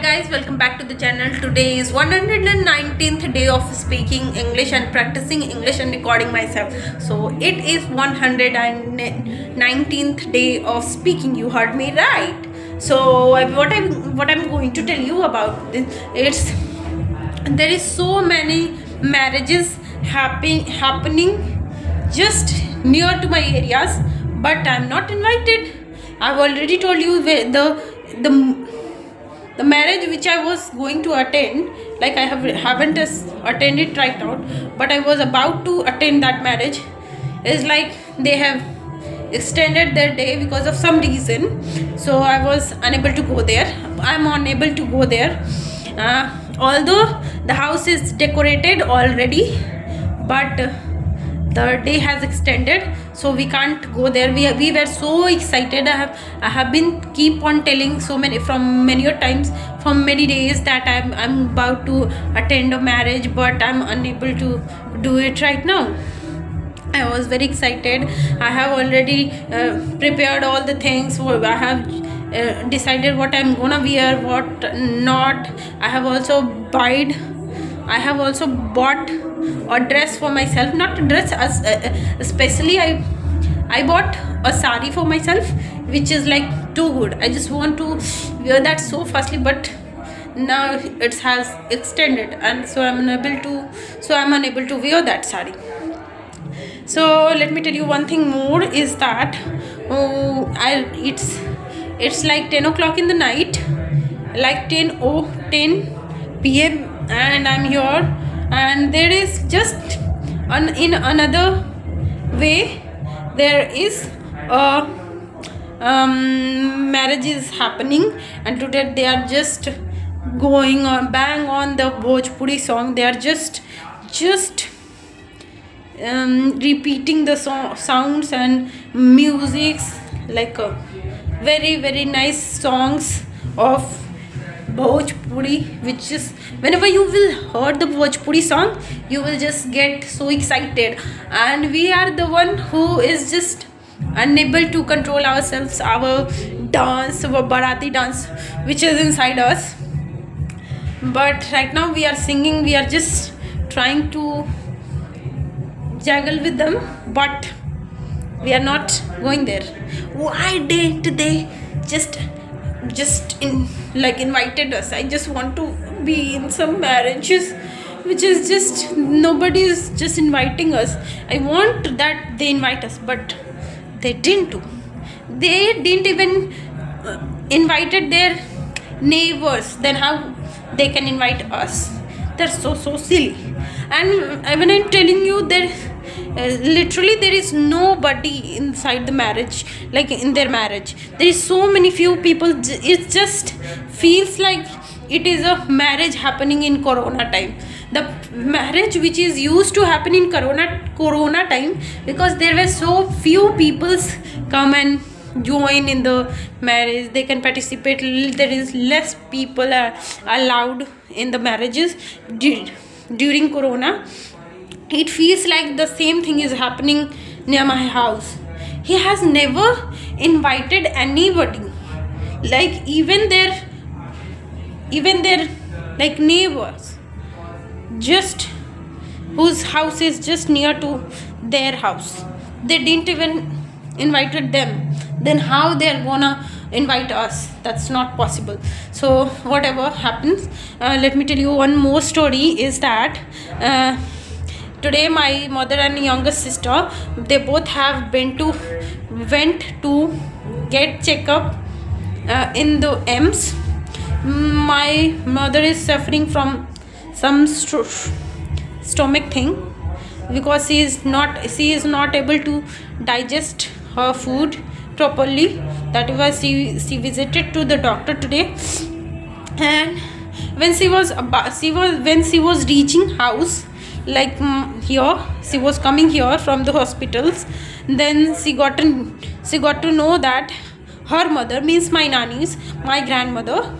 guys, welcome back to the channel. Today is 119th day of speaking English and practicing English and recording myself. So it is 119th day of speaking. You heard me right. So what I'm going to tell you about this, there is so many marriages happening just near to my areas, but I'm not invited. I've already told you the marriage which I was going to attend, like I haven't attended right now, but I was about to attend that marriage, is like they have extended their day because of some reason. So I was unable to go there. I'm unable to go there, although the house is decorated already, but the day has extended, so we can't go there. We were so excited. I have been keep on telling from many times, from many days, that I'm about to attend a marriage, but I'm unable to do it right now. I was very excited. I have already prepared all the things. I have decided what I'm gonna wear, what not. I have also bought a dress for myself. Not a dress, especially I bought a sari for myself, which is like too good. I just want to wear that so fastly, but now it has extended, and so I'm unable to wear that sari. So let me tell you one thing more, is that it's like 10 o'clock in the night, like 10 p.m. and I'm here, and there is just in another way there is a marriage is happening, and today they are just going on bang on the Bhojpuri song. They are just repeating the sounds and musics, like very nice songs of Bhojpuri, which is, whenever you will hear the Bhojpuri song, you will just get so excited, and we are the one who is just unable to control ourselves, our dance, our Bharati dance, which is inside us. But right now we are singing, we are just trying to juggle with them, but we are not going there. Why didn't they just invited us? I just want to be in some marriages which is just nobody is just inviting us. I want that they invite us, but they didn't do. They didn't even invited their neighbors. Then how they can invite us? They're so silly. And when I'm telling you, literally there is nobody inside the marriage, like in their marriage. There is so many few people. It just feels like it is a marriage happening in Corona time. The marriage which is used to happen in Corona time, because there were so few people come and join in the marriage, they can participate. There is less people are allowed in the marriages during Corona. It feels like the same thing is happening near my house. He has never invited anybody, like even their like neighbors, just whose house is just near to their house. They didn't even invited them. Then how they're gonna invite us? That's not possible. So whatever happens, let me tell you one more story, is that today my mother and younger sister, they both have went to get checkup in the EMS. My mother is suffering from some stomach thing, because she is not able to digest her food properly. That is why she visited to the doctor today. And when she was reaching house, like here, she was coming here from the hospitals, then she got to know that her mother, means my grandmother,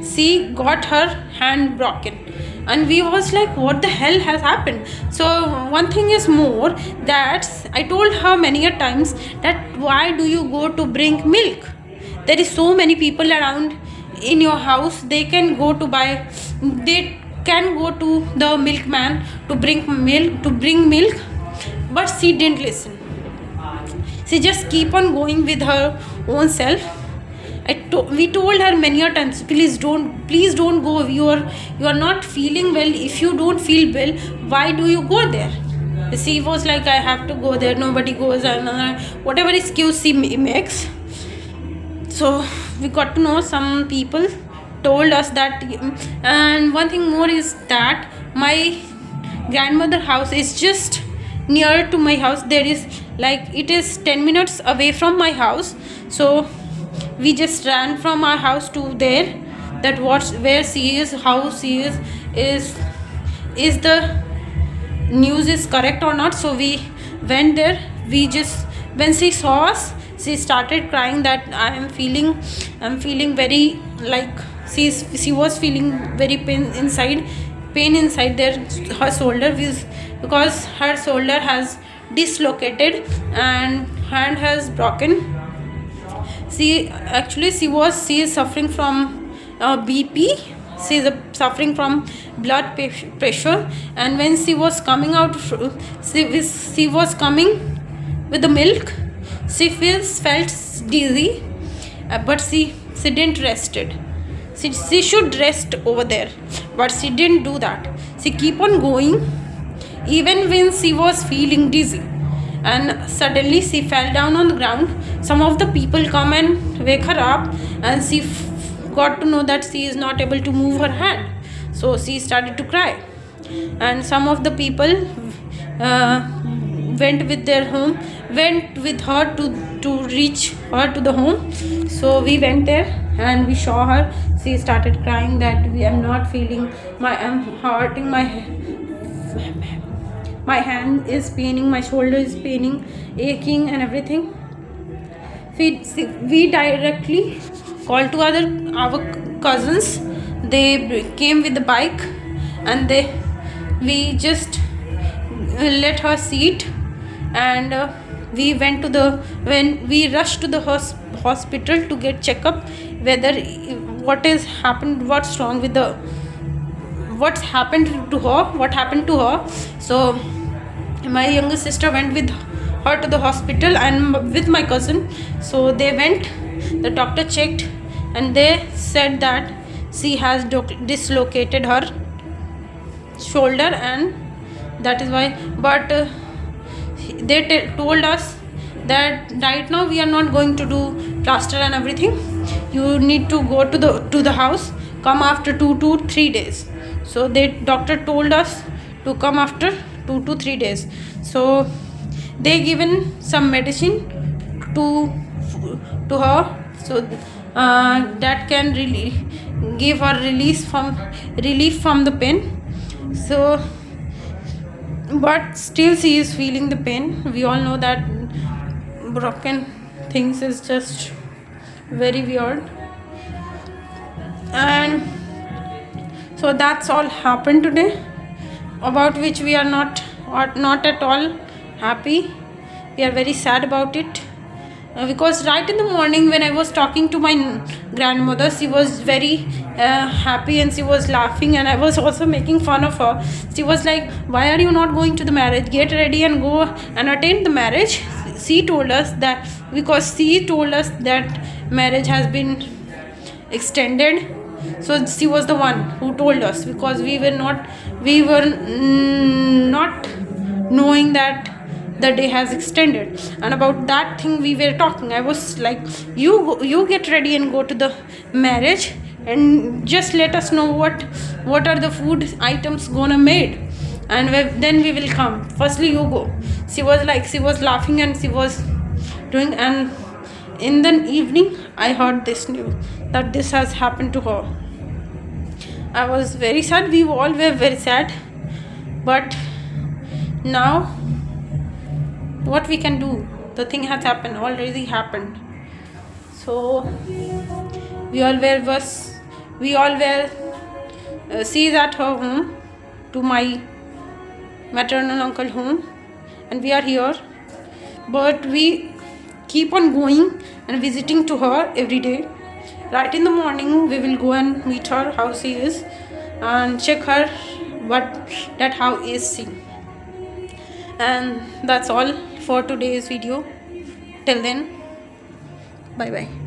she got her hand broken. And we was like, what the hell has happened? So one thing is more, that I told her many a times that why do you go to bring milk? There is so many people around in your house, they can go to buy, they can go to the milkman to bring milk, but she didn't listen. She just keep on going with her own self. We told her many a times, please don't go, you are not feeling well. If you don't feel well, why do you go there? She was like, I have to go there, nobody goes, and whatever excuse she makes. So we got to know some people told us that. And one thing more is that my grandmother house is just near to my house. There is like, it is 10 minutes away from my house. So we just ran from our house to there, that where she is, how she is the news is correct or not. So we went there. We just, when she saw us, she started crying that I'm feeling very, like, she was feeling very pain inside there, her shoulder, because her shoulder has dislocated and hand has broken. She is suffering from BP. She is suffering from blood pressure, and when she was coming out, she was coming with the milk. She felt dizzy, but she didn't rested. She should rest over there, but she didn't do that. She keep on going even when she was feeling dizzy, and suddenly she fell down on the ground. Some of the people come and wake her up, and she got to know that she is not able to move her hand. So she started to cry, and some of the people went with her to reach her to the home. So we went there and we saw her. She started crying that I'm not feeling, I'm hurting, my hand is paining, my shoulder is paining, aching and everything. We directly called to our cousins. They came with the bike, and we just let her sit, and we rushed to the hospital to get checkup, whether what happened to her. So my younger sister went with her to the hospital and with my cousin. So they went, the doctor checked, and they said that she has dislocated her shoulder, and that is why. But they told us that right now we are not going to do plaster and everything. You need to go to the house, come after 2 to 3 days. So doctor told us to come after 2 to 3 days. So they given some medicine to her, so that can really give her relief from the pain. So but still she is feeling the pain. We all know that broken things is just very weird. And so that's all happened today, about which we are not at all happy. We are very sad about it, because right in the morning when I was talking to my grandmother, she was very happy and she was laughing, and I was also making fun of her. She was like, why are you not going to the marriage? Get ready and go and attend the marriage. She told us that because she told us that marriage has been extended. So she was the one who told us, because we were not knowing that the day has extended. And about that thing we were talking. I was like, you get ready and go to the marriage, and just let us know what are the food items gonna made, and then we will come. Firstly you go. She was laughing and she was doing. And in the evening I heard this news that this has happened to her. I was very sad. We all were very sad. But now what we can do? The thing has happened, already happened. So we all were she is at her home, to my maternal uncle home, and we are here. But we keep on going and visiting to her every day, right in the morning we will go and meet her how she is and check her how is she. And that's all for today's video. Till then, bye bye.